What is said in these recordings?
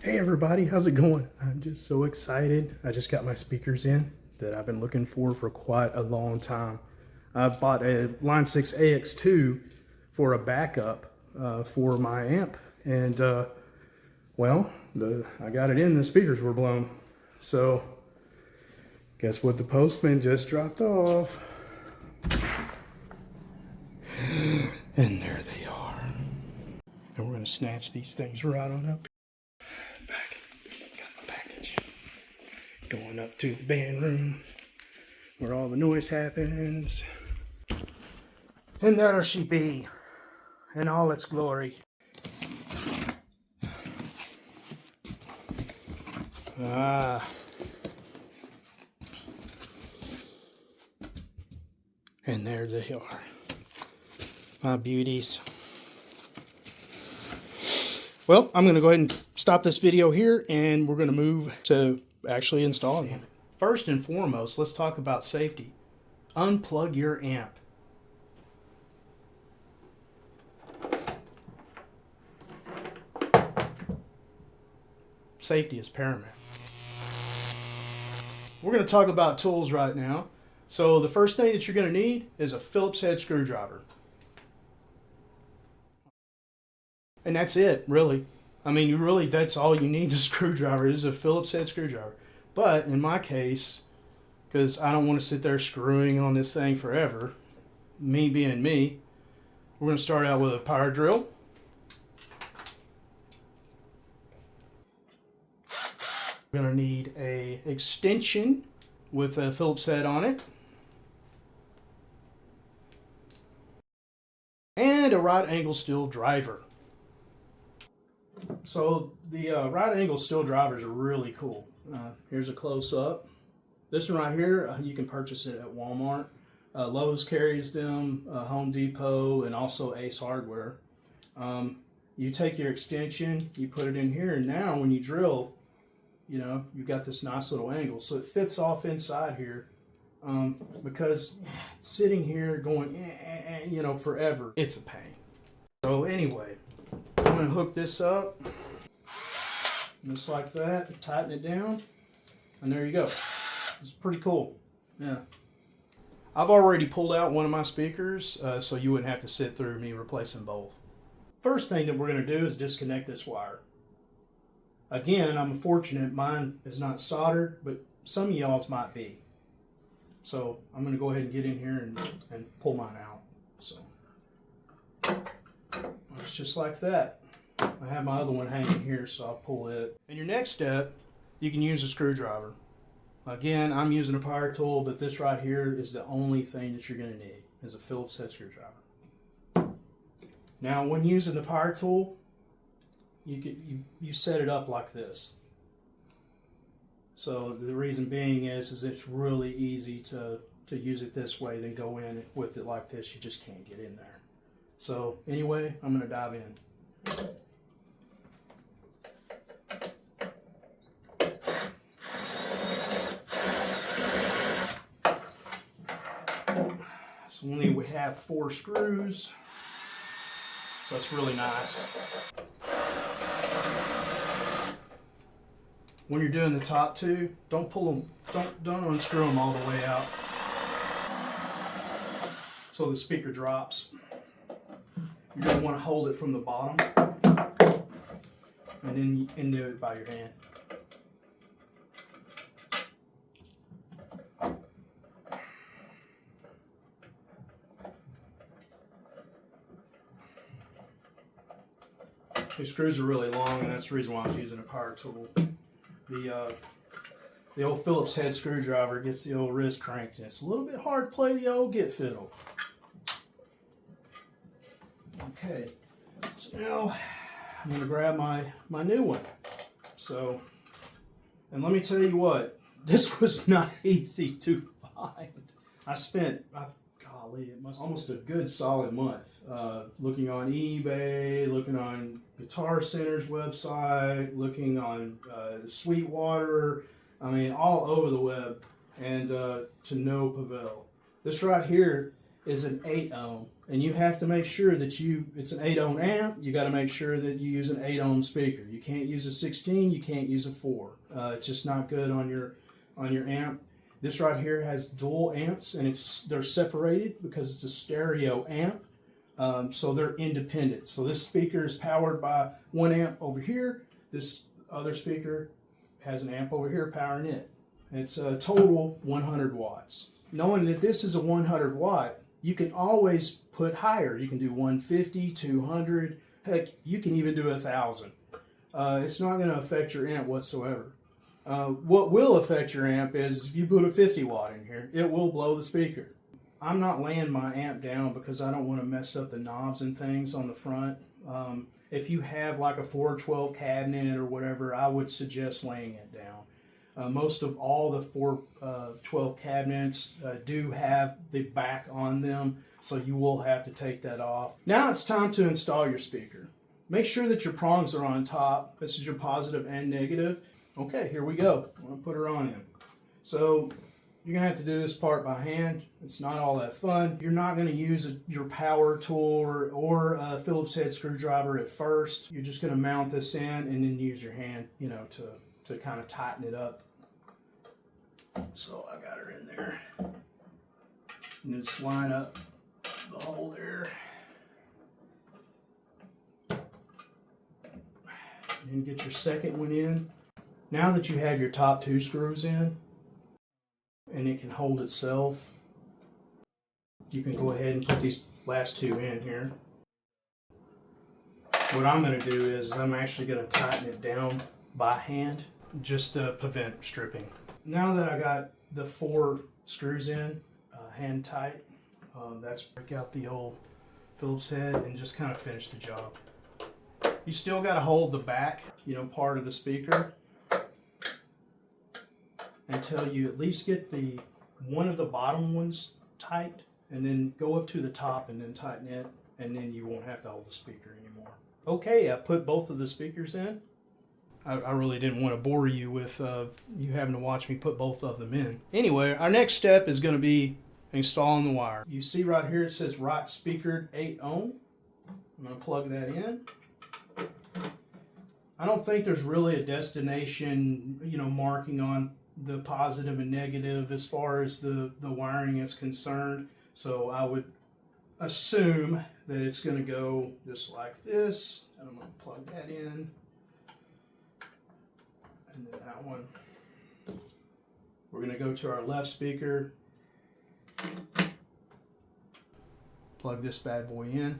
Hey everybody, how's it going? I'm just so excited. I just got my speakers in that I've been looking for quite a long time. I bought a Line 6 AX2 for a backup for my amp, and well, I got it in, the speakers were blown. So guess what, the postman just dropped off. And there they are. And we're gonna snatch these things right on up. Back, got my package. Going up to the band room where all the noise happens. And there she be, in all its glory. And there they are, my beauties. Well, I'm going to go ahead and stop this video here, and we're going to move to actually installing it. First and foremost, let's talk about safety. Unplug your amp. Safety is paramount. We're going to talk about tools right now. So the first thing that you're going to need is a Phillips head screwdriver. And that's it, really. I mean, that's all you need, is a screwdriver. Is a Phillips head screwdriver. But in my case, because I don't want to sit there screwing on this thing forever, me being me, we're going to start out with a power drill. We're going to need a extension with a Phillips head on it. And a right angle steel driver. So the right angle steel drivers are really cool. Here's a close up. This one right here, you can purchase it at Walmart. Lowe's carries them, Home Depot, and also Ace Hardware. You take your extension, you put it in here, and now when you drill, you know, you've got this nice little angle. So it fits off inside here, because sitting here going, you know, forever, it's a pain. So anyway, I'm going to hook this up, just like that, tighten it down, and there you go. It's pretty cool. Yeah. I've already pulled out one of my speakers, so you wouldn't have to sit through me replacing both. First thing that we're going to do is disconnect this wire. Again, I'm fortunate mine is not soldered, but some of y'all's might be. So I'm going to go ahead and get in here and pull mine out. So it's just like that. I have my other one hanging here, so I'll pull it. And your next step, you can use a screwdriver. Again, I'm using a power tool, but this right here is the only thing that you're going to need, is a Phillips head screwdriver. Now, when using the power tool, you set it up like this. So the reason being is it's really easy to use it this way, then go in with it like this. You just can't get in there. So anyway, I'm going to dive in. So we have 4 screws, so that's really nice. When you're doing the top 2, don't pull them, don't unscrew them all the way out, so the speaker drops. You're going to want to hold it from the bottom, and then do it by your hand. These screws are really long, and that's the reason why I was using a power tool. The old Phillips head screwdriver gets the old wrist cranked, and it's a little bit hard to play the old get fiddle. Okay, so now I'm going to grab my new one. So, and let me tell you what, this was not easy to find. I spent, golly, it must almost a good solid month looking on eBay, looking on Guitar Center's website, looking on Sweetwater, I mean all over the web, and to no avail. This right here is an 8 ohm, And you have to make sure that it's an 8 ohm amp, you got to make sure that you use an 8 ohm speaker. You can't use a 16, you can't use a 4. It's just not good on your amp. This right here has dual amps, and they're separated because it's a stereo amp. So they're independent. So this speaker is powered by 1 amp over here. This other speaker has an amp over here powering it. It's a total 100 watts. Knowing that this is a 100 watt, you can always put higher. You can do 150, 200, heck, you can even do 1,000. It's not going to affect your amp whatsoever. What will affect your amp is if you put a 50 watt in here, it will blow the speaker. I'm not laying my amp down because I don't want to mess up the knobs and things on the front. If you have like a 412 cabinet or whatever, I would suggest laying it down. Most of all the 412 cabinets do have the back on them, so you will have to take that off. Now it's time to install your speaker. Make sure that your prongs are on top. This is your positive and negative. Okay, here we go. I'm going to put her on in. So you're going to have to do this part by hand. It's not all that fun. You're not going to use your power tool or a Phillips head screwdriver at first. You're just going to mount this in and then use your hand, to kind of tighten it up. So I got her in there. And just line up the hole there. And then get your second one in. Now that you have your top 2 screws in, and it can hold itself, you can go ahead and put these last 2 in here. What I'm going to do is I'm actually going to tighten it down by hand just to prevent stripping. Now that I got the 4 screws in, hand tight, that's break out the old Phillips head and just kind of finish the job. You still got to hold the back, part of the speaker until you at least get one of the bottom ones tight, and then go up to the top and then tighten it, and then you won't have to hold the speaker anymore. Okay, I put both of the speakers in. I really didn't want to bore you with you having to watch me put both of them in. Anyway, our next step is going to be installing the wire. You see right here it says right speakered 8 ohm. I'm going to plug that in. I don't think there's really a destination, marking on the positive and negative as far as the wiring is concerned. So I would assume that it's going to go just like this. And I'm going to plug that in. And then that one. We're going to go to our left speaker. Plug this bad boy in.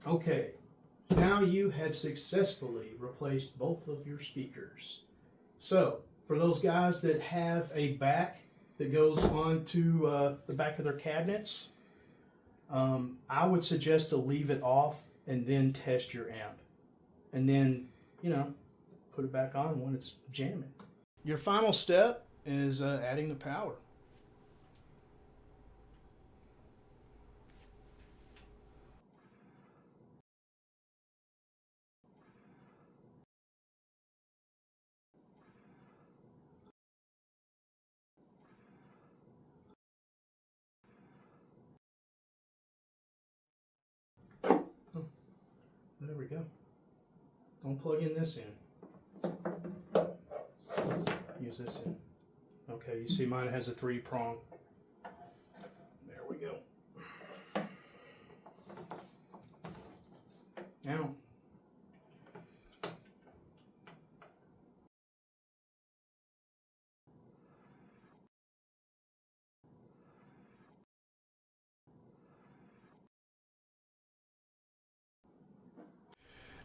Okay, now you have successfully replaced both of your speakers. So, for those guys that have a back that goes onto the back of their cabinets, I would suggest to leave it off and then test your amp. And then, put it back on when it's jamming. Your final step is adding the power. There we go. Don't plug in this in. Use this in. Okay, you see mine has a 3-prong. There we go.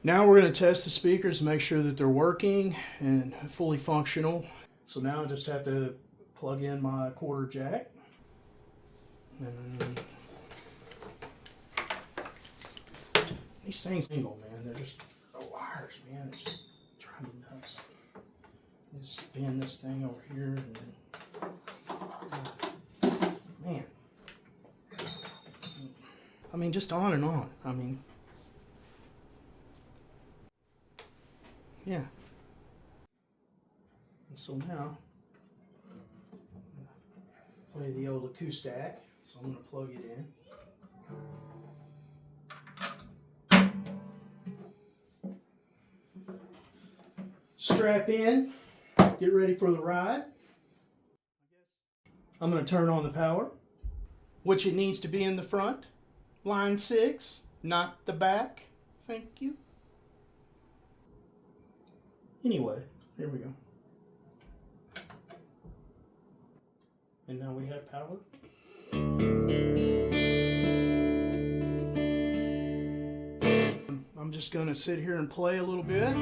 Now, we're going to test the speakers to make sure that they're working and fully functional. So now I just have to plug in my 1/4 jack. And these things angle, man. They're just wires, man. It's just driving me nuts. Just spin this thing over here and man. I mean, just on and on. I mean, yeah. And so now play the old acoustic, so I'm going to plug it in. Strap in, get ready for the ride. I'm going to turn on the power, which it needs to be in the front, line 6, not the back. Thank you. Anyway, here we go. And now we have power. I'm just going to sit here and play a little bit.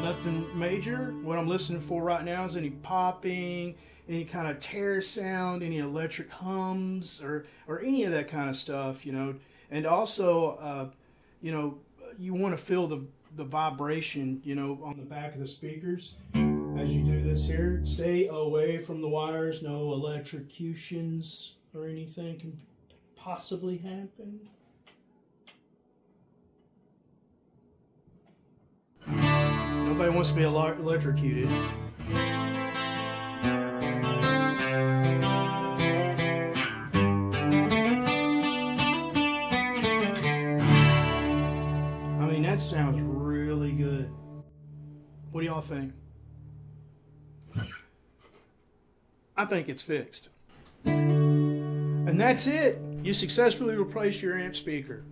Nothing major. What I'm listening for right now is any popping, any kind of tear sound, any electric hums, or any of that kind of stuff, you know. And also, you know, you want to feel the vibration, you know, on the back of the speakers. As you do this here, stay away from the wires. No electrocutions or anything can possibly happen. Nobody wants to be electrocuted. I mean, that sounds really good. What do y'all think? I think it's fixed. And that's it. You successfully replaced your amp speaker.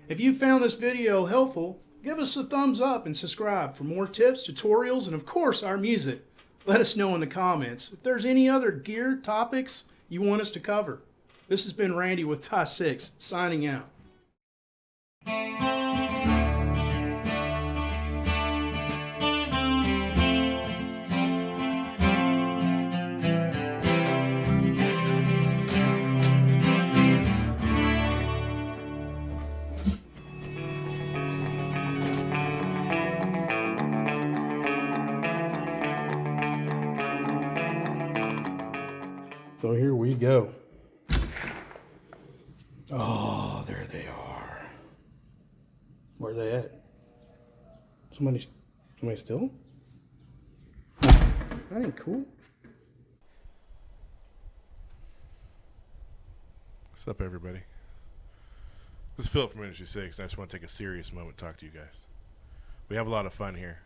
If you found this video helpful, give us a thumbs up and subscribe for more tips, tutorials, and of course our music. Let us know in the comments if there's any other gear topics you want us to cover. This has been Randy with Tie 6, signing out. So here we go. Oh, there they are. Where are they at? Somebody still? That ain't cool. What's up, everybody? This is Phillip from Industry 6, and I just want to take a serious moment to talk to you guys. We have a lot of fun here,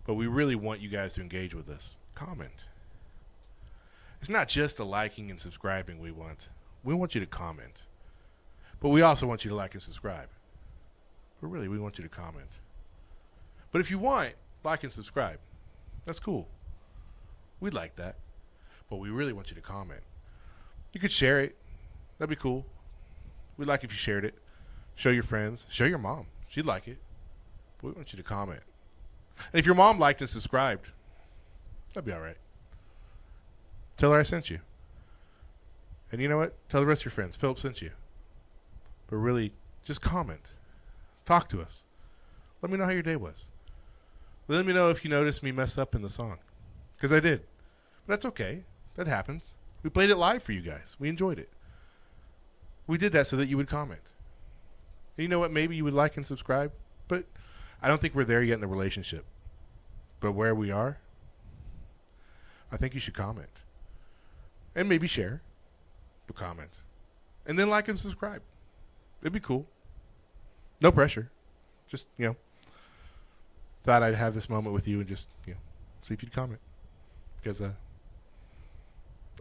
but we really want you guys to engage with us. Comment. It's not just the liking and subscribing we want. We want you to comment. But we also want you to like and subscribe. But really, we want you to comment. But if you want, like and subscribe. That's cool. We'd like that. But we really want you to comment. You could share it. That'd be cool. We'd like if you shared it. Show your friends. Show your mom. She'd like it. But we want you to comment. And if your mom liked and subscribed, that'd be all right. Tell her I sent you. And you know what? Tell the rest of your friends. Phillip sent you. But really, just comment. Talk to us. Let me know how your day was. Let me know if you noticed me mess up in the song. Because I did. But that's okay. That happens. We played it live for you guys. We enjoyed it. We did that so that you would comment. And you know what? Maybe you would like and subscribe. But I don't think we're there yet in the relationship. But where we are, I think you should comment. And maybe share, but comment. And then like and subscribe. It'd be cool. No pressure. Just, you know, thought I'd have this moment with you and just, you know, see if you'd comment. Because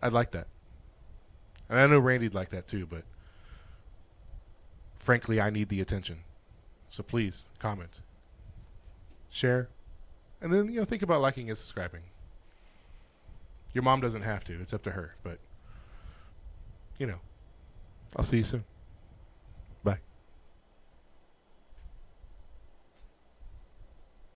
I'd like that. And I know Randy'd like that too, but frankly, I need the attention. So please, comment. Share. And then, you know, think about liking and subscribing. Your mom doesn't have to. It's up to her. But, you know, I'll see you soon.